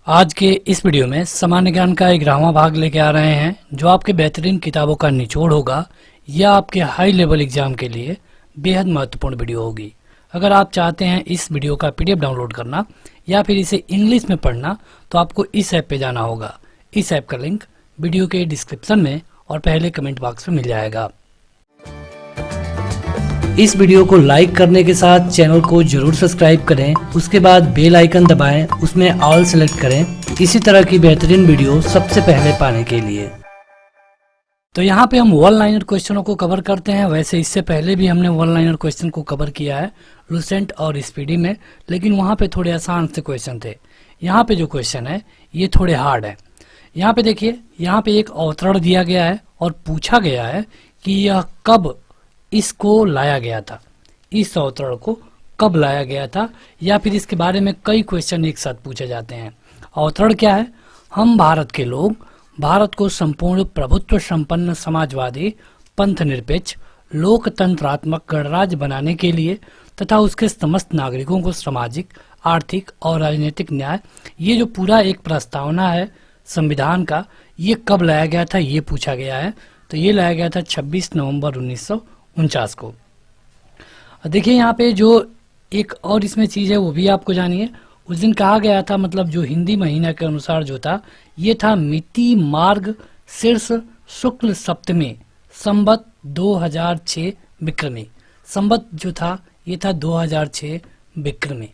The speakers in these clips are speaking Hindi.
आज के इस वीडियो में सामान्य ज्ञान का 11वां भाग लेके आ रहे हैं जो आपके बेहतरीन किताबों का निचोड़ होगा। यह आपके हाई लेवल एग्जाम के लिए बेहद महत्वपूर्ण वीडियो होगी। अगर आप चाहते हैं इस वीडियो का पीडीएफ डाउनलोड करना या फिर इसे इंग्लिश में पढ़ना तो आपको इस ऐप पे जाना होगा। इस ऐप का लिंक वीडियो के डिस्क्रिप्शन में और पहले कमेंट बॉक्स में मिल जाएगा। इस वीडियो को लाइक करने के साथ चैनल को जरूर सब्सक्राइब करें, उसके बाद बेल आइकन दबाएं, उसमें ऑल सेलेक्ट करें इसी तरह की बेहतरीन वीडियो सबसे पहले पाने के लिए। तो यहाँ पे हम वन लाइनर क्वेश्चनों को कवर करते हैं। वैसे इससे पहले भी हमने वन लाइनर क्वेश्चन को कवर किया है लुसेंट और स्पीडी में, लेकिन वहाँ पे थोड़े आसान से क्वेश्चन थे। यहाँ पे जो क्वेश्चन है ये थोड़े हार्ड है। यहाँ पे देखिए, यहाँ पे एक अवतरण दिया गया है और पूछा गया है कि यह कब इसको लाया गया था, इस अवतरण को कब लाया गया था, या फिर इसके बारे में कई क्वेश्चन एक साथ पूछे जाते हैं। अवतरण क्या है? हम भारत के लोग भारत को संपूर्ण प्रभुत्व संपन्न समाजवादी पंथ निरपेक्ष लोकतंत्रात्मक गणराज्य बनाने के लिए तथा उसके समस्त नागरिकों को सामाजिक आर्थिक और राजनीतिक न्याय, ये जो पूरा एक प्रस्तावना है संविधान का, ये कब लाया गया था ये पूछा गया है। तो ये लाया गया था 26 नवंबर 1949 को। देखिए यहाँ पे जो एक और इसमें चीज़ है वो भी आपको जानिए। उस दिन कहा गया था, मतलब जो हिंदी महीना के अनुसार जो था ये था मिति मार्ग शीर्ष शुक्ल सप्तमी संवत 2006 विक्रमी। संवत जो था ये था 2006 विक्रमी,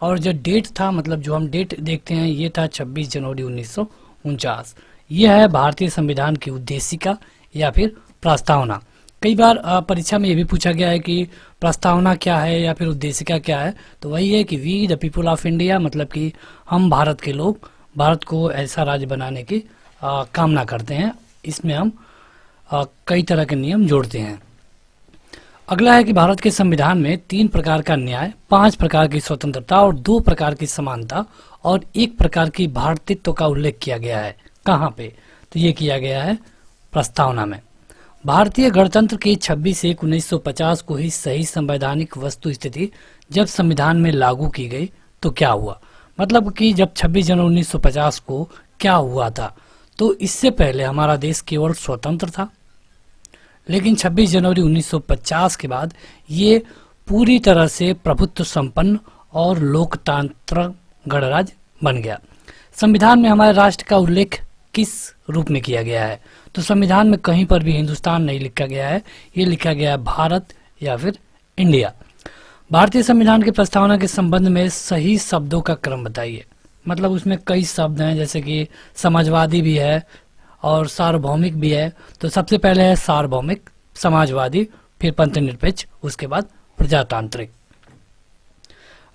और जो डेट था, मतलब जो हम डेट देखते हैं, ये था 26 जनवरी 1949। यह है भारतीय संविधान की उद्देशिका या फिर प्रस्तावना। कई बार परीक्षा में ये भी पूछा गया है कि प्रस्तावना क्या है या फिर उद्देशिका क्या है। तो वही है कि we the people of India, मतलब कि हम भारत के लोग भारत को ऐसा राज्य बनाने की कामना करते हैं। इसमें हम कई तरह के नियम जोड़ते हैं। अगला है कि भारत के संविधान में 3 प्रकार का न्याय, 5 प्रकार की स्वतंत्रता और 2 प्रकार की समानता और 1 प्रकार की भारतीयत्व का उल्लेख किया गया है। कहाँ पे? तो ये किया गया है प्रस्तावना में। भारतीय गणतंत्र की 26/1/1950 को ही सही संवैधानिक वस्तु स्थिति जब संविधान में लागू की गई तो क्या हुआ, मतलब कि जब 26 जनवरी 1950 को क्या हुआ था, तो इससे पहले हमारा देश केवल स्वतंत्र था, लेकिन 26 जनवरी 1950 के बाद ये पूरी तरह से प्रभुत्व संपन्न और लोकतांत्रिक गणराज्य बन गया। संविधान में हमारे राष्ट्र का उल्लेख किस रूप में किया गया है? तो संविधान में कहीं पर भी हिंदुस्तान नहीं लिखा गया है, ये लिखा गया है भारत या फिर इंडिया। भारतीय संविधान की प्रस्तावना के संबंध में सही शब्दों का क्रम बताइए। मतलब उसमें कई शब्द हैं, जैसे कि समाजवादी भी है और सार्वभौमिक भी है। तो सबसे पहले है सार्वभौमिक, समाजवादी, फिर पंथ निरपेक्ष, उसके बाद प्रजातांत्रिक।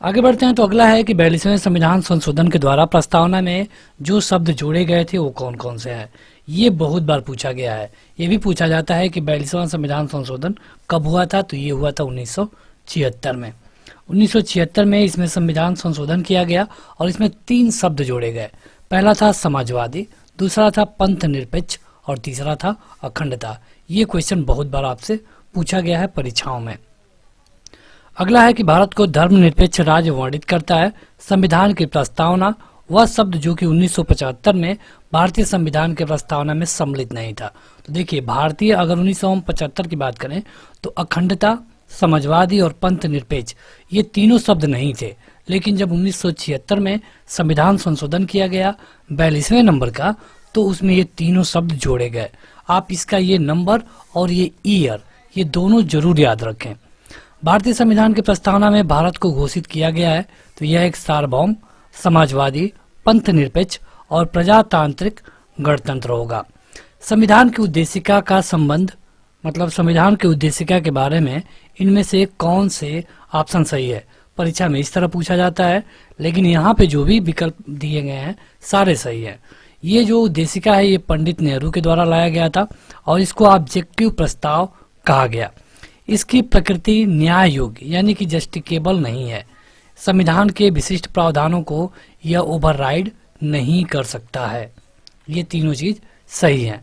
आगे बढ़ते हैं। तो अगला है कि 42वें संविधान संशोधन के द्वारा प्रस्तावना में जो शब्द जोड़े गए थे वो कौन कौन से हैं? ये बहुत बार पूछा गया है। ये भी पूछा जाता है कि 42वां संविधान संशोधन कब हुआ था? तो ये हुआ था 1976 में। 1976 में इसमें संविधान संशोधन किया गया और इसमें 3 शब्द जोड़े गए। पहला था समाजवादी, दूसरा था पंथ निरपेक्ष और तीसरा था अखंडता। ये क्वेश्चन बहुत बार आपसे पूछा गया है परीक्षाओं में। अगला है कि भारत को धर्मनिरपेक्ष राज्य वर्णित करता है संविधान की प्रस्तावना वह शब्द जो कि 1975 में भारतीय संविधान के प्रस्तावना में सम्मिलित नहीं था। तो देखिए, भारतीय अगर 1975 की बात करें तो अखंडता, समाजवादी और पंथ निरपेक्ष ये तीनों शब्द नहीं थे, लेकिन जब 1976 में संविधान संशोधन किया गया 42वें नंबर का, तो उसमें ये तीनों शब्द जोड़े गए। आप इसका ये नंबर और ये ईयर ये दोनों जरूर याद रखें। भारतीय संविधान की प्रस्तावना में भारत को घोषित किया गया है तो यह एक सार्वभौम, समाजवादी, पंथ निरपेक्ष और प्रजातांत्रिक गणतंत्र होगा। संविधान की उद्देशिका का संबंध, मतलब संविधान की उद्देशिका के बारे में इनमें से कौन से ऑप्शन सही है? परीक्षा में इस तरह पूछा जाता है, लेकिन यहाँ पे जो भी विकल्प दिए गए हैं सारे सही है। ये जो उद्देशिका है ये पंडित नेहरू के द्वारा लाया गया था और इसको ऑब्जेक्टिव प्रस्ताव कहा गया। इसकी प्रकृति न्याय योग्य यानी कि जस्टिकेबल नहीं है। संविधान के विशिष्ट प्रावधानों को यह ओवरराइड नहीं कर सकता है। ये तीनों चीज सही है।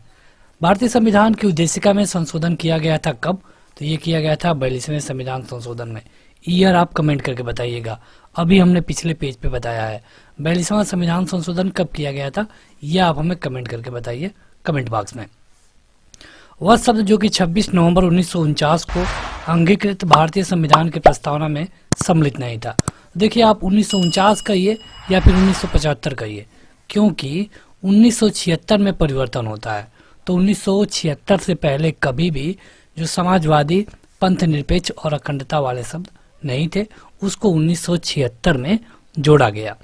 भारतीय संविधान की उद्देशिका में संशोधन किया गया था कब? तो ये किया गया था 42वें संविधान संशोधन में। ईयर आप कमेंट करके बताइएगा। अभी हमने पिछले पेज पे बताया है 42वां संविधान संशोधन कब किया गया था, यह आप हमें कमेंट करके बताइए कमेंट बॉक्स में। वह शब्द जो कि 26 नवंबर 1949 को अंगीकृत भारतीय संविधान की प्रस्तावना में सम्मिलित नहीं था। देखिए आप 1949 कहिए या फिर 1975 कहिए, क्योंकि 1976 में परिवर्तन होता है। तो 1976 से पहले कभी भी जो समाजवादी, पंथ निरपेक्ष और अखंडता वाले शब्द नहीं थे, उसको 1976 में जोड़ा गया।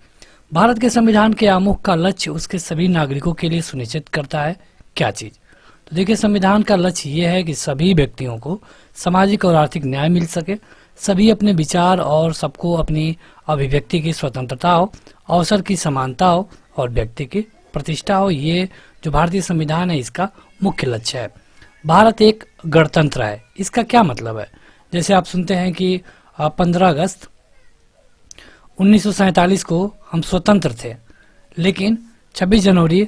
भारत के संविधान के आमुख का लक्ष्य उसके सभी नागरिकों के लिए सुनिश्चित करता है क्या चीज? तो देखिए संविधान का लक्ष्य ये है कि सभी व्यक्तियों को सामाजिक और आर्थिक न्याय मिल सके, सभी अपने विचार और सबको अपनी अभिव्यक्ति की स्वतंत्रता हो, अवसर की समानता हो और व्यक्ति की प्रतिष्ठा हो। ये जो भारतीय संविधान है इसका मुख्य लक्ष्य है। भारत एक गणतंत्र है, इसका क्या मतलब है? जैसे आप सुनते हैं कि 15 अगस्त 1947 को हम स्वतंत्र थे, लेकिन 26 जनवरी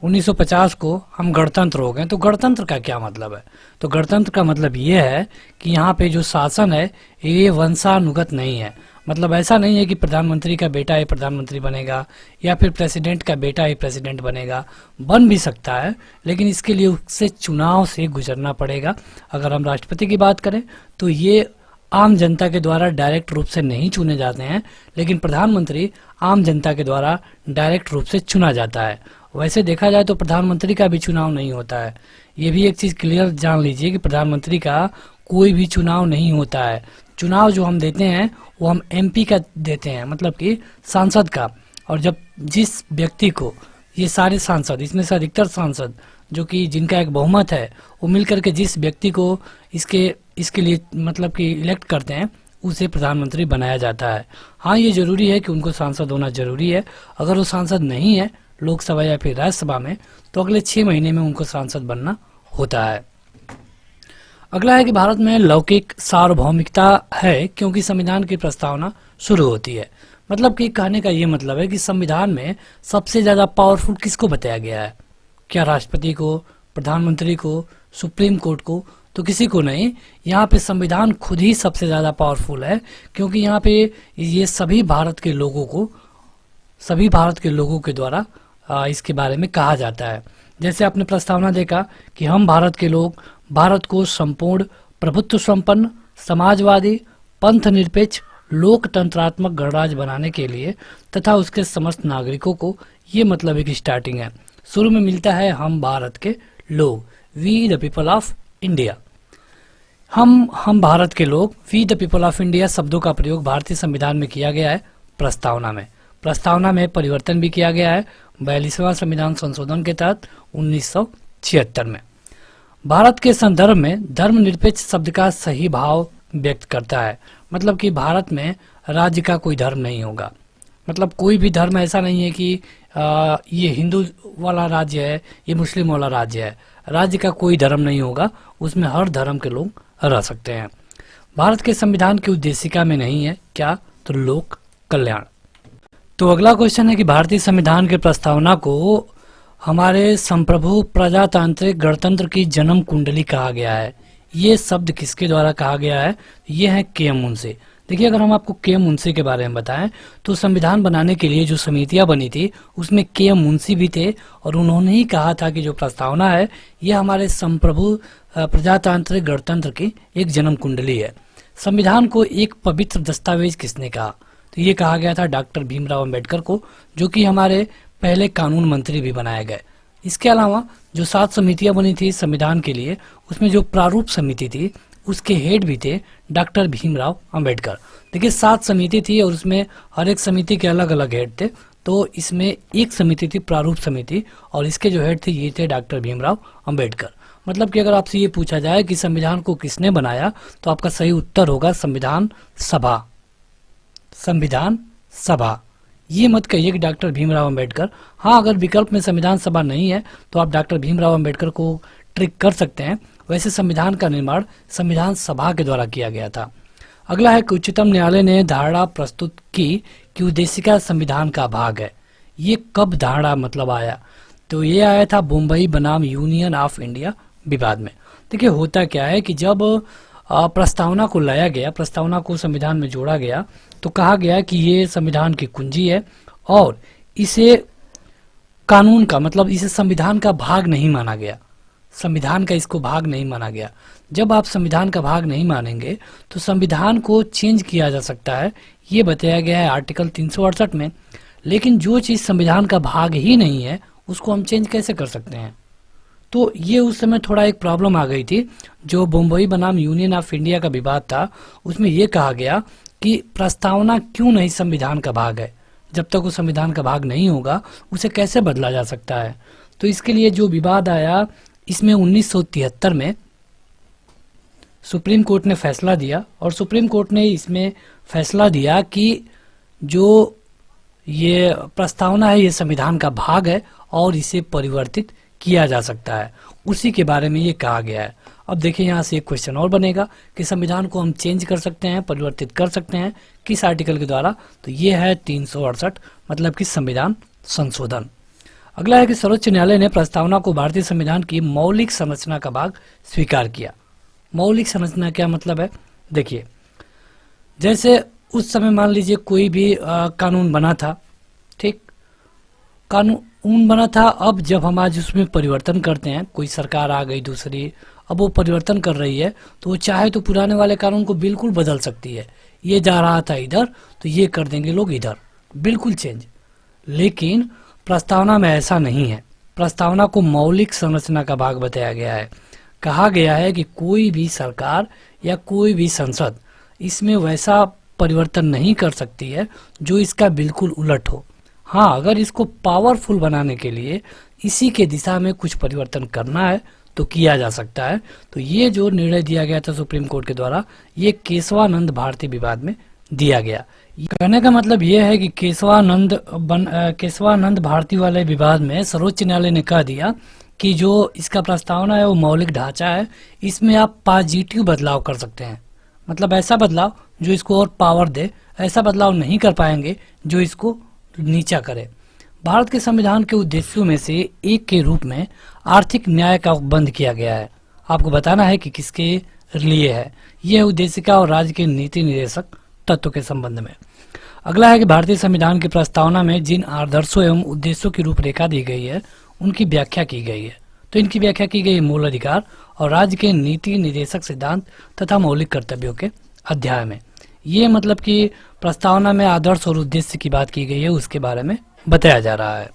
1950 को हम गणतंत्र हो गए। तो गणतंत्र का क्या मतलब है? तो गणतंत्र का मतलब ये है कि यहाँ पे जो शासन है ये वंशानुगत नहीं है। मतलब ऐसा नहीं है कि प्रधानमंत्री का बेटा ही प्रधानमंत्री बनेगा या फिर प्रेसिडेंट का बेटा ही प्रेसिडेंट बनेगा। बन भी सकता है, लेकिन इसके लिए उससे चुनाव से गुजरना पड़ेगा। अगर हम राष्ट्रपति की बात करें तो ये आम जनता के द्वारा डायरेक्ट रूप से नहीं चुने जाते हैं, लेकिन प्रधानमंत्री आम जनता के द्वारा डायरेक्ट रूप से चुना जाता है। वैसे देखा जाए तो प्रधानमंत्री का भी चुनाव नहीं होता है। ये भी एक चीज़ क्लियर जान लीजिए कि प्रधानमंत्री का कोई भी चुनाव नहीं होता है। चुनाव जो हम देते हैं वो हम एमपी का देते हैं, मतलब कि सांसद का। और जब जिस व्यक्ति को ये सारे सांसद, इसमें से अधिकतर सांसद जो कि जिनका एक बहुमत है, वो मिलकर के जिस व्यक्ति को इसके लिए मतलब कि इलेक्ट करते हैं, उसे प्रधानमंत्री बनाया जाता है। हाँ, ये जरूरी है कि उनको सांसद होना जरूरी है। अगर वो सांसद नहीं है लोकसभा या फिर राज्यसभा में, तो अगले 6 महीने में उनको सांसद बनना होता है। अगला है कि भारत में लौकिक सार्वभौमिकता है, क्योंकि संविधान की प्रस्तावना शुरू होती है। मतलब कि कहने का ये मतलब है कि संविधान में सबसे ज्यादा पावरफुल किसको बताया गया है? क्या राष्ट्रपति को, प्रधानमंत्री को, सुप्रीम कोर्ट को? तो किसी को नहीं। यहाँ पे संविधान खुद ही सबसे ज्यादा पावरफुल है, क्योंकि यहाँ पे ये सभी भारत के लोगों के द्वारा इसके बारे में कहा जाता है। जैसे आपने प्रस्तावना देखा कि हम भारत के लोग भारत को संपूर्ण प्रभुत्व संपन्न, समाजवादी, पंथ निरपेक्ष, लोकतंत्रात्मक गणराज्य बनाने के लिए तथा उसके समस्त नागरिकों को, ये मतलब एक स्टार्टिंग है। शुरू में मिलता है हम भारत के लोग, we the people of India. हम भारत के लोग, we the people of India शब्दों का प्रयोग भारतीय संविधान में किया गया है। प्रस्तावना में परिवर्तन भी किया गया है 42वां संविधान संशोधन के तहत 1976 में। भारत के संदर्भ में धर्मनिरपेक्ष शब्द का सही भाव व्यक्त करता है। मतलब कि भारत में राज्य का कोई धर्म नहीं होगा। मतलब कोई भी धर्म ऐसा नहीं है कि ये हिंदू वाला राज्य है, ये मुस्लिम वाला राज्य है। राज्य का कोई धर्म नहीं होगा, उसमें हर धर्म के लोग रह सकते हैं। भारत के संविधान की उद्देशिका में नहीं है क्या? तो लोक कल्याण। तो अगला क्वेश्चन है कि भारतीय संविधान की प्रस्तावना को हमारे संप्रभु प्रजातांत्रिक गणतंत्र की जन्म कुंडली कहा गया है। ये शब्द किसके द्वारा कहा गया है? ये है के.एम. मुंशी। देखिए अगर हम आपको के.एम. मुंशी के बारे में बताएं तो संविधान बनाने के लिए जो समितियां बनी थी उसमें के.एम. मुंशी भी थे, और उन्होंने ही कहा था कि जो प्रस्तावना है ये हमारे संप्रभु प्रजातांत्रिक गणतंत्र की एक जन्म कुंडली है। संविधान को एक पवित्र दस्तावेज किसने कहा? तो ये कहा गया था डॉक्टर भीमराव अंबेडकर को, जो कि हमारे पहले कानून मंत्री भी बनाए गए। इसके अलावा जो 7 समितियां बनी थी संविधान के लिए, उसमें जो प्रारूप समिति थी उसके हेड भी थे डॉक्टर भीमराव अंबेडकर। देखिए 7 समिति थी और उसमें हर एक समिति के अलग अलग हेड थे। तो इसमें एक समिति थी प्रारूप समिति, और इसके जो हेड थे ये थे डॉक्टर भीमराव अंबेडकर। मतलब कि अगर आपसे ये पूछा जाए कि संविधान को किसने बनाया, तो आपका सही उत्तर होगा संविधान सभा। ये मत कहिए कि डॉक्टर भीमराव अंबेडकर। हाँ, अगर विकल्प में संविधान सभा नहीं है तो आप डॉक्टर भीमराव अंबेडकर को ट्रिक कर सकते हैं। वैसे संविधान का निर्माण संविधान सभा के द्वारा किया गया था। अगला है कि उच्चतम न्यायालय ने धारणा प्रस्तुत की कि उद्देशिका संविधान का भाग है। ये कब धारणा मतलब आया? तो ये आया था बम्बई बनाम यूनियन ऑफ इंडिया विवाद में। देखिए होता क्या है कि जब प्रस्तावना को लाया गया, प्रस्तावना को संविधान में जोड़ा गया, तो कहा गया कि ये संविधान की कुंजी है और इसे कानून का मतलब इसे संविधान का भाग नहीं माना गया। संविधान का इसको भाग नहीं माना गया। जब आप संविधान का भाग नहीं मानेंगे तो संविधान को चेंज किया जा सकता है, ये बताया गया है आर्टिकल 368 में। लेकिन जो चीज़ संविधान का भाग ही नहीं है उसको हम चेंज कैसे कर सकते हैं? तो ये उस समय थोड़ा एक प्रॉब्लम आ गई थी। जो बम्बई बनाम यूनियन ऑफ इंडिया का विवाद था उसमें ये कहा गया कि प्रस्तावना क्यों नहीं संविधान का भाग है, जब तक वो संविधान का भाग नहीं होगा उसे कैसे बदला जा सकता है। तो इसके लिए जो विवाद आया, इसमें 1973 में सुप्रीम कोर्ट ने फैसला दिया और सुप्रीम कोर्ट ने इसमें फैसला दिया कि जो ये प्रस्तावना है ये संविधान का भाग है और इसे परिवर्तित किया जा सकता है। उसी के बारे में ये कहा गया है। अब देखिए यहाँ से एक क्वेश्चन और बनेगा कि संविधान को हम चेंज कर सकते हैं, परिवर्तित कर सकते हैं किस आर्टिकल के द्वारा? तो ये है 368, मतलब कि संविधान संशोधन। अगला है कि सर्वोच्च न्यायालय ने प्रस्तावना को भारतीय संविधान की मौलिक संरचना का भाग स्वीकार किया। मौलिक संरचना क्या मतलब है? देखिए, जैसे उस समय मान लीजिए कोई भी कानून बना था, ठीक, कानून बना था। अब जब हम आज उसमें परिवर्तन करते हैं, कोई सरकार आ गई दूसरी, अब वो परिवर्तन कर रही है तो वो चाहे तो पुराने वाले कानून को बिल्कुल बदल सकती है। ये जा रहा था इधर तो ये कर देंगे लोग इधर, बिल्कुल चेंज। लेकिन प्रस्तावना में ऐसा नहीं है। प्रस्तावना को मौलिक संरचना का भाग बताया गया है। कहा गया है कि कोई भी सरकार या कोई भी संसद इसमें वैसा परिवर्तन नहीं कर सकती है जो इसका बिल्कुल उलट हो। हाँ, अगर इसको पावरफुल बनाने के लिए इसी के दिशा में कुछ परिवर्तन करना है तो किया जा सकता है। तो ये जो निर्णय दिया गया था सुप्रीम कोर्ट के द्वारा, ये केशवानंद भारती विवाद में दिया गया। कहने का मतलब ये है कि केशवानंद भारती वाले विवाद में सर्वोच्च न्यायालय ने कह दिया कि जो इसका प्रस्तावना है वो मौलिक ढांचा है, इसमें आप पॉजिटिव बदलाव कर सकते हैं। मतलब ऐसा बदलाव जो इसको और पावर दे, ऐसा बदलाव नहीं कर पाएंगे जो इसको नीचा करे। भारत के संविधान के उद्देश्यों में से एक के रूप में आर्थिक न्याय का बंद किया गया है। आपको बताना है कि किसके लिए है। यह उद्देशिका और राज्य के नीति निर्देशक तत्व के संबंध में। अगला है कि भारतीय संविधान की प्रस्तावना में जिन आदर्शों एवं उद्देश्यों की रूपरेखा दी गई है उनकी व्याख्या की गई है। तो इनकी व्याख्या की गई मूल अधिकार और राज्य के नीति निर्देशक सिद्धांत तथा मौलिक कर्तव्यों के अध्याय में। ये मतलब कि प्रस्तावना में आदर्श और उद्देश्य की बात की गई है, उसके बारे में बताया जा रहा है।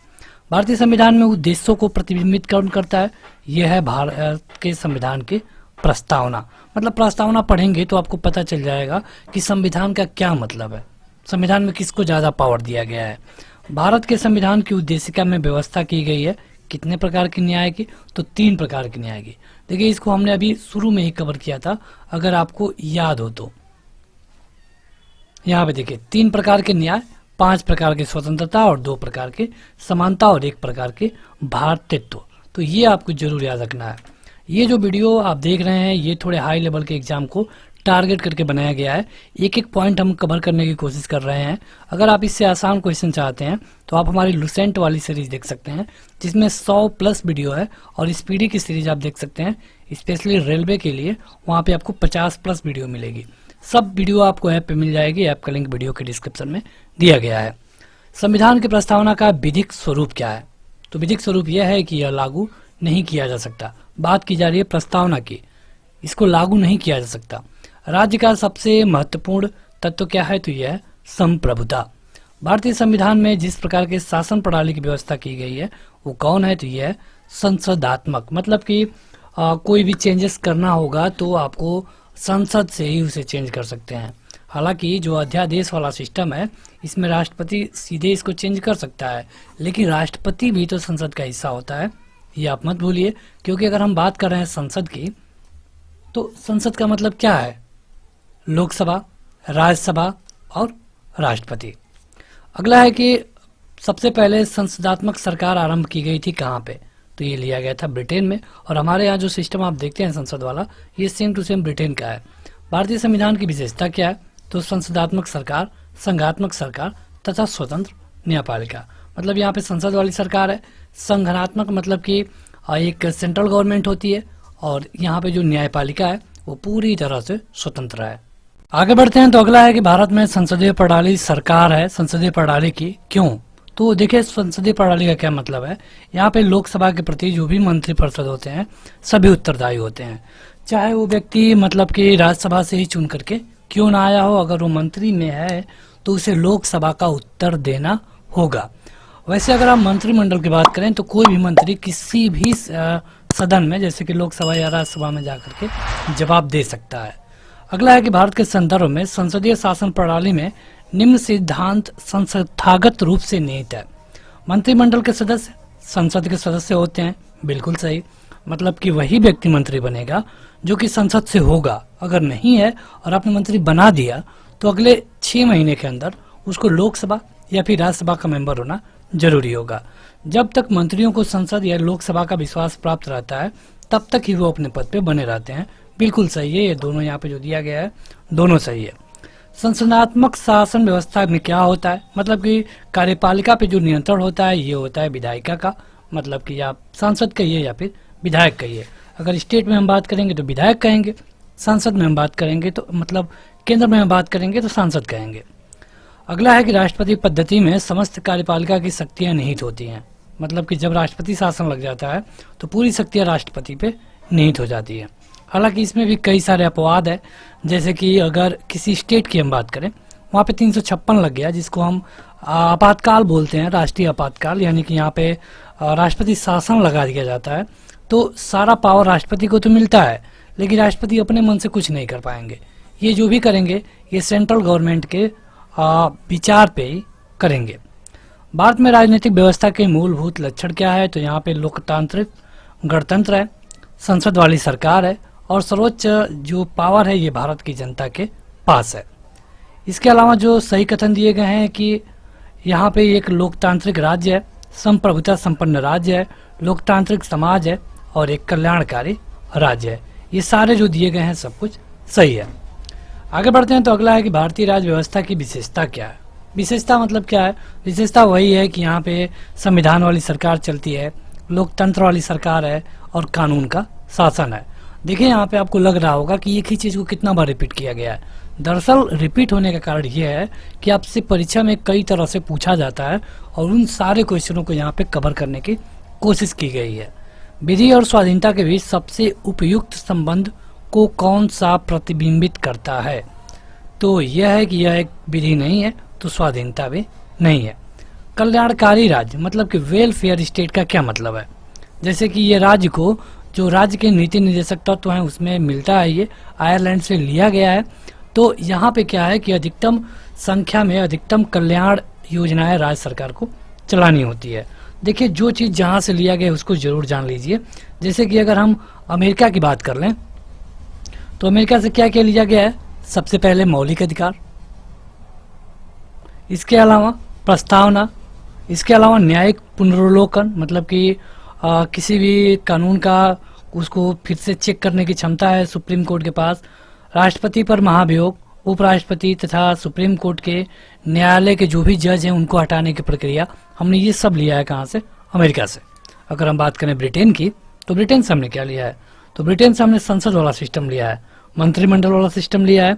भारतीय संविधान में उद्देश्यों को प्रतिबिंबित कौन करता है? यह है भारत के संविधान की प्रस्तावना। मतलब प्रस्तावना पढ़ेंगे तो आपको पता चल जाएगा कि संविधान का क्या मतलब है, संविधान में किसको ज्यादा पावर दिया गया है। भारत के संविधान की उद्देशिका में व्यवस्था की गई है कितने प्रकार की न्याय की? तो 3 प्रकार की न्याय की। देखिए, इसको हमने अभी शुरू में ही कवर किया था, अगर आपको याद हो तो। यहाँ पे देखिए 3 प्रकार के न्याय, 5 प्रकार की स्वतंत्रता और 2 प्रकार के समानता और 1 प्रकार के भारतीयत्व। तो ये आपको जरूर याद रखना है। ये जो वीडियो आप देख रहे हैं ये थोड़े हाई लेवल के एग्जाम को टारगेट करके बनाया गया है। एक एक पॉइंट हम कवर करने की कोशिश कर रहे हैं। अगर आप इससे आसान क्वेश्चन चाहते हैं तो आप हमारी लुसेंट वाली सीरीज देख सकते हैं जिसमें 100+ वीडियो है, और स्पीडी की सीरीज आप देख सकते हैं स्पेशली रेलवे के लिए, वहाँ पे आपको 50+ वीडियो मिलेगी। सब वीडियो आपको ऐप पे मिल जाएगी, ऐप का लिंक वीडियो के डिस्क्रिप्शन में दिया गया है। संविधान की प्रस्तावना का विधिक स्वरूप क्या है? तो विधिक स्वरूप यह है कि यह लागू नहीं किया जा सकता। बात की जा रही है प्रस्तावना की, इसको लागू नहीं किया जा सकता। राज्य का सबसे महत्वपूर्ण तत्व क्या है? तो यह है संप्रभुता। भारतीय संविधान में जिस प्रकार के शासन प्रणाली की व्यवस्था की गई है वो कौन है? तो यह है संसदात्मक। मतलब कि कोई भी चेंजेस करना होगा तो आपको संसद से ही उसे चेंज कर सकते हैं। हालांकि जो अध्यादेश वाला सिस्टम है इसमें राष्ट्रपति सीधे इसको चेंज कर सकता है, लेकिन राष्ट्रपति भी तो संसद का हिस्सा होता है, ये आप मत भूलिए। क्योंकि अगर हम बात कर रहे हैं संसद की, तो संसद का मतलब क्या है? लोकसभा, राज्यसभा और राष्ट्रपति। अगला है कि सबसे पहले संसदात्मक सरकार आरंभ की गई थी कहाँ पे? तो ये लिया गया था ब्रिटेन में। और हमारे यहाँ जो सिस्टम आप देखते हैं संसद वाला, ये सेम टू सेम ब्रिटेन का है। भारतीय संविधान की विशेषता क्या है? तो संसदात्मक सरकार, संघात्मक सरकार तथा स्वतंत्र न्यायपालिका। मतलब यहाँ पे संसद वाली सरकार है। संघनात्मक मतलब कि एक सेंट्रल गवर्नमेंट होती है, और यहाँ पे जो न्यायपालिका है वो पूरी तरह से स्वतंत्र है। आगे बढ़ते हैं तो अगला है कि भारत में संसदीय प्रणाली सरकार है संसदीय प्रणाली की, क्यों? तो देखिए संसदीय प्रणाली का क्या मतलब है। यहाँ पे लोकसभा के प्रति जो भी मंत्रिपरिषद होते हैं सभी उत्तरदायी होते हैं, चाहे वो व्यक्ति मतलब कि राज्यसभा से ही चुन करके क्यों ना आया हो, अगर वो मंत्री में है तो उसे लोकसभा का उत्तर देना होगा। वैसे अगर आप मंत्रिमंडल की बात करें तो कोई भी मंत्री किसी भी सदन में जैसे कि लोकसभा या राज्यसभा में जाकर के जवाब दे सकता है। अगला है कि भारत के संदर्भ में संसदीय शासन प्रणाली में निम्न सिद्धांत संस्थागत रूप से निहित है। मंत्रिमंडल के सदस्य संसद के सदस्य होते हैं, बिल्कुल सही, मतलब कि वही व्यक्ति मंत्री बनेगा जो कि संसद से होगा। अगर नहीं है और आपने मंत्री बना दिया तो अगले 6 महीने के अंदर उसको लोकसभा या फिर राज्यसभा का मेंबर होना जरूरी होगा। जब तक मंत्रियों को संसद या लोकसभा का विश्वास प्राप्त रहता है तब तक ही वो अपने पद पे बने रहते हैं। बिल्कुल सही है, ये दोनों यहाँ पे जो दिया गया है दोनों सही है। संसदनात्मक शासन व्यवस्था में क्या होता है, मतलब कि कार्यपालिका पे जो नियंत्रण होता है ये होता है विधायिका का, मतलब कि आप सांसद कहिए या फिर विधायक कहिए। अगर स्टेट में हम बात करेंगे तो विधायक कहेंगे, संसद में हम बात करेंगे तो मतलब केंद्र में हम बात करेंगे तो सांसद कहेंगे। अगला है कि राष्ट्रपति पद्धति में समस्त कार्यपालिका की शक्तियां निहित होती हैं, मतलब कि जब राष्ट्रपति शासन लग जाता है तो पूरी शक्तियां राष्ट्रपति पे निहित हो जाती है। हालांकि इसमें भी कई सारे अपवाद है, जैसे कि अगर किसी स्टेट की हम बात करें वहाँ पे 356 लग गया, जिसको हम आपातकाल बोलते हैं, राष्ट्रीय आपातकाल, यानी कि यहाँ पे राष्ट्रपति शासन लगा दिया जाता है तो सारा पावर राष्ट्रपति को तो मिलता है लेकिन राष्ट्रपति अपने मन से कुछ नहीं कर पाएंगे। ये जो भी करेंगे ये सेंट्रल गवर्नमेंट के विचार पे ही करेंगे। भारत में राजनीतिक व्यवस्था के मूलभूत लक्षण क्या है, तो यहाँ पे लोकतांत्रिक गणतंत्र है, संसद वाली सरकार है और सर्वोच्च जो पावर है ये भारत की जनता के पास है। इसके अलावा जो सही कथन दिए गए हैं कि यहाँ पे एक लोकतांत्रिक राज्य है, संप्रभुता संपन्न राज्य है, लोकतांत्रिक समाज है और एक कल्याणकारी राज्य है। ये सारे जो दिए गए हैं सब कुछ सही है। आगे बढ़ते हैं तो अगला है कि भारतीय राज्य व्यवस्था की विशेषता क्या है। विशेषता मतलब क्या है, विशेषता वही है कि यहाँ पे संविधान वाली सरकार चलती है, लोकतंत्र वाली सरकार है और कानून का शासन है। देखिए यहाँ पे आपको लग रहा होगा कि एक ही चीज को कितना बार रिपीट किया गया है। दरअसल रिपीट होने का कारण यह है कि आपसे परीक्षा में कई तरह से पूछा जाता है और उन सारे क्वेश्चनों को यहाँ पे कवर करने की कोशिश की गई है। विधि और स्वाधीनता के बीच सबसे उपयुक्त संबंध को कौन सा प्रतिबिंबित करता है, तो यह है कि यह एक विधि नहीं है तो स्वाधीनता भी नहीं है। कल्याणकारी राज्य मतलब कि वेलफेयर स्टेट का क्या मतलब है, जैसे कि ये राज्य को जो राज्य के नीति निर्देशक तत्व हैं उसमें मिलता है, ये आयरलैंड से लिया गया है। तो यहाँ पे क्या है कि अधिकतम संख्या में अधिकतम कल्याण योजनाएं राज्य सरकार को चलानी होती है। देखिए जो चीज़ जहाँ से लिया गया है उसको जरूर जान लीजिए। जैसे कि अगर हम अमेरिका की बात कर लें तो अमेरिका से क्या क्या लिया गया है, सबसे पहले मौलिक अधिकार, इसके अलावा प्रस्तावना, इसके अलावा न्यायिक पुनर्वलोकन, मतलब कि किसी भी कानून का उसको फिर से चेक करने की क्षमता है सुप्रीम कोर्ट के पास, राष्ट्रपति पर महाभियोग, उपराष्ट्रपति तथा सुप्रीम कोर्ट के न्यायालय के जो भी जज हैं उनको हटाने की प्रक्रिया, हमने ये सब लिया है कहाँ से, अमेरिका से। अगर हम बात करें ब्रिटेन की तो ब्रिटेन से हमने क्या लिया है, तो ब्रिटेन से हमने संसद वाला सिस्टम लिया है, मंत्रिमंडल वाला सिस्टम लिया है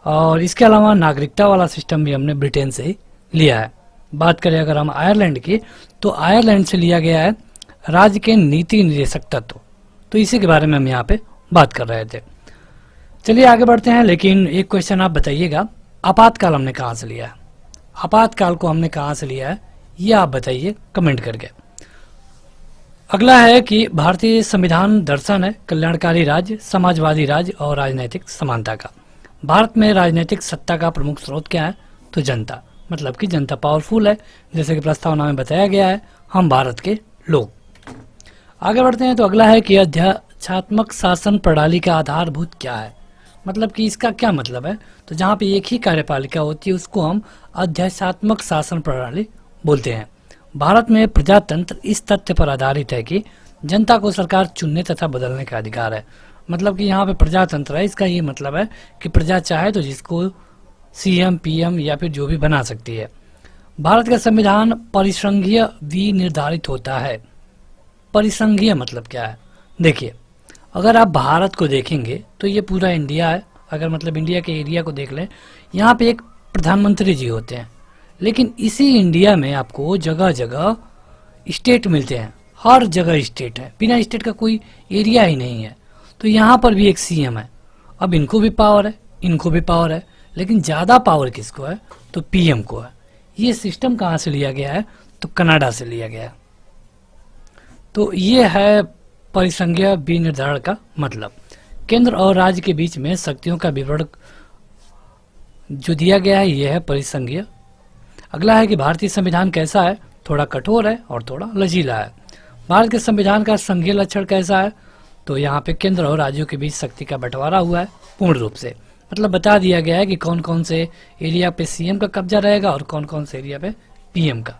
और इसके अलावा नागरिकता वाला सिस्टम भी हमने ब्रिटेन से ही लिया है। बात करें अगर हम आयरलैंड की तो आयरलैंड से लिया गया है राज्य के नीति निर्देशक तत्व, तो इसी के बारे में हम यहाँ पे बात कर रहे थे। चलिए आगे बढ़ते हैं, लेकिन एक क्वेश्चन आप बताइएगा, आपातकाल हमने कहाँ से लिया है, आपातकाल को हमने कहाँ से लिया है ये आप बताइए कमेंट करके। अगला है कि भारतीय संविधान दर्शन है कल्याणकारी राज्य, समाजवादी राज्य और राजनीतिक समानता का। भारत में राजनीतिक सत्ता का प्रमुख स्रोत क्या है, तो जनता, मतलब कि जनता पावरफुल है, जैसे कि प्रस्तावना में बताया गया है, हम भारत के लोग। आगे बढ़ते हैं तो अगला है कि अध्यक्षात्मक शासन प्रणाली का आधारभूत क्या है, मतलब कि इसका क्या मतलब है, तो जहाँ पे एक ही कार्यपालिका होती है उसको हम अध्यक्षात्मक शासन प्रणाली बोलते हैं। भारत में प्रजातंत्र इस तथ्य पर आधारित है कि जनता को सरकार चुनने तथा बदलने का अधिकार है, मतलब कि यहाँ पे प्रजातंत्र है, इसका ये मतलब है कि प्रजा चाहे तो जिसको सीएम पीएम या फिर जो भी बना सकती है। भारत का संविधान परिसंघीय विनिर्धारित होता है। परिसंघीय मतलब क्या है, देखिए अगर आप भारत को देखेंगे तो ये पूरा इंडिया है, अगर मतलब इंडिया के एरिया को देख लें, यहाँ पे एक प्रधानमंत्री जी होते हैं, लेकिन इसी इंडिया में आपको जगह जगह स्टेट मिलते हैं, हर जगह स्टेट है, बिना स्टेट का कोई एरिया ही नहीं है। तो यहाँ पर भी एक सीएम है। अब इनको भी पावर है, इनको भी पावर है, लेकिन ज़्यादा पावर किसको है? तो पीएम को है। ये सिस्टम कहाँ से लिया गया है? तो कनाडा से लिया गया है। तो ये है परिसंघीय विनिर्धारण का मतलब। केंद्र और राज्य के बीच में शक्तियों का विवरण जो दिया गया है यह है परिसंघीय। अगला है कि भारतीय संविधान कैसा है? थोड़ा कठोर है और थोड़ा लचीला है। भारत के संविधान का संघीय लक्षण कैसा है? तो यहाँ पे केंद्र और राज्यों के बीच शक्ति का बंटवारा हुआ है पूर्ण रूप से। मतलब बता दिया गया है कि कौन कौन से एरिया पे सीएम का कब्जा रहेगा और कौन कौन से एरिया पे पीएम का।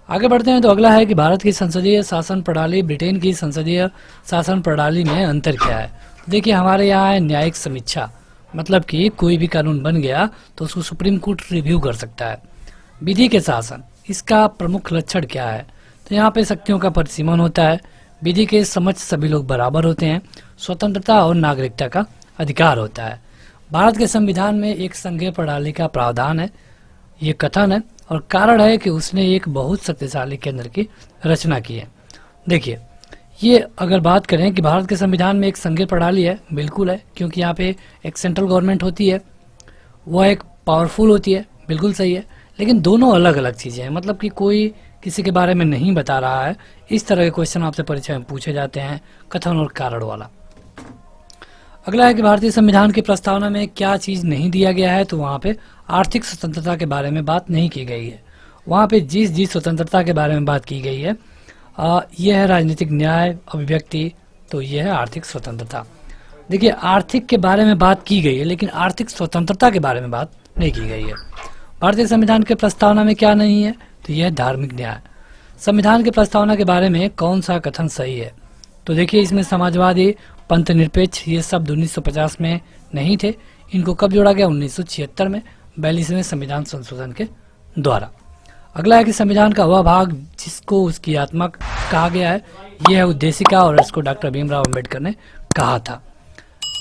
आगे बढ़ते हैं तो अगला है कि भारत की संसदीय शासन प्रणाली ब्रिटेन की संसदीय शासन प्रणाली में अंतर क्या है? देखिए हमारे यहाँ है न्यायिक समीक्षा, मतलब कि कोई भी कानून बन गया तो उसको सुप्रीम कोर्ट रिव्यू कर सकता है। विधि के शासन, इसका प्रमुख लक्षण क्या है? तो यहाँ पे शक्तियों का परिसीमन होता है, विधि के समक्ष सभी लोग बराबर होते हैं, स्वतंत्रता और नागरिकता का अधिकार होता है। भारत के संविधान में एक संघीय प्रणाली का प्रावधान है, ये कथन है और कारण है कि उसने एक बहुत शक्तिशाली केंद्र की रचना की है। देखिए ये अगर बात करें कि भारत के संविधान में एक संघीय प्रणाली है, बिल्कुल है, क्योंकि यहाँ पे एक सेंट्रल गवर्नमेंट होती है, वह एक पावरफुल होती है, बिल्कुल सही है। लेकिन दोनों अलग अलग चीज़ें हैं, मतलब कि कोई किसी के बारे में नहीं बता रहा है। इस तरह के क्वेश्चन आपसे परीक्षा में पूछे जाते हैं, कथन और कारण वाला। अगला है कि भारतीय संविधान की प्रस्तावना में क्या चीज़ नहीं दिया गया है? तो वहाँ पे आर्थिक स्वतंत्रता के बारे में बात नहीं की गई है। वहाँ पे जिस स्वतंत्रता के बारे में बात की गई है यह है राजनीतिक न्याय, अभिव्यक्ति, तो यह है आर्थिक स्वतंत्रता। देखिए आर्थिक के बारे में बात की गई है लेकिन आर्थिक स्वतंत्रता के बारे में बात नहीं की गई है। भारतीय संविधान के प्रस्तावना में क्या नहीं है? तो यह है धार्मिक न्याय। संविधान की प्रस्तावना के बारे में कौन सा कथन सही है? तो देखिए इसमें समाजवादी, पंथ निरपेक्ष ये शब्द 1950 में नहीं थे। इनको कब जोड़ा गया? 1976 में 42वें संविधान संशोधन के द्वारा। अगला है कि संविधान का वह भाग जिसको उसकी आत्मा कहा गया है, यह है उद्देशिका और इसको डॉक्टर भीमराव अम्बेडकर ने कहा था।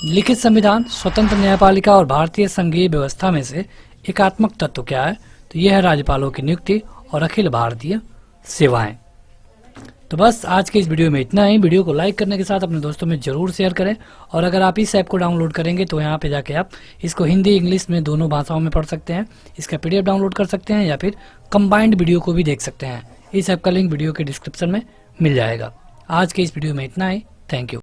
लिखित संविधान, स्वतंत्र न्यायपालिका और भारतीय संघीय व्यवस्था में से एकात्मक तत्व क्या है? तो यह है राज्यपालों की नियुक्ति और अखिल भारतीय सेवाएं। तो बस आज के इस वीडियो में इतना ही। वीडियो को लाइक करने के साथ अपने दोस्तों में जरूर शेयर करें और अगर आप इस ऐप को डाउनलोड करेंगे तो यहाँ पे जाके आप इसको हिंदी इंग्लिश में दोनों भाषाओं में पढ़ सकते हैं। इसका PDF डाउनलोड कर सकते हैं या फिर कंबाइंड वीडियो को भी देख सकते हैं। इस ऐप का लिंक वीडियो के डिस्क्रिप्शन में मिल जाएगा। आज के इस वीडियो में इतना ही। Thank you.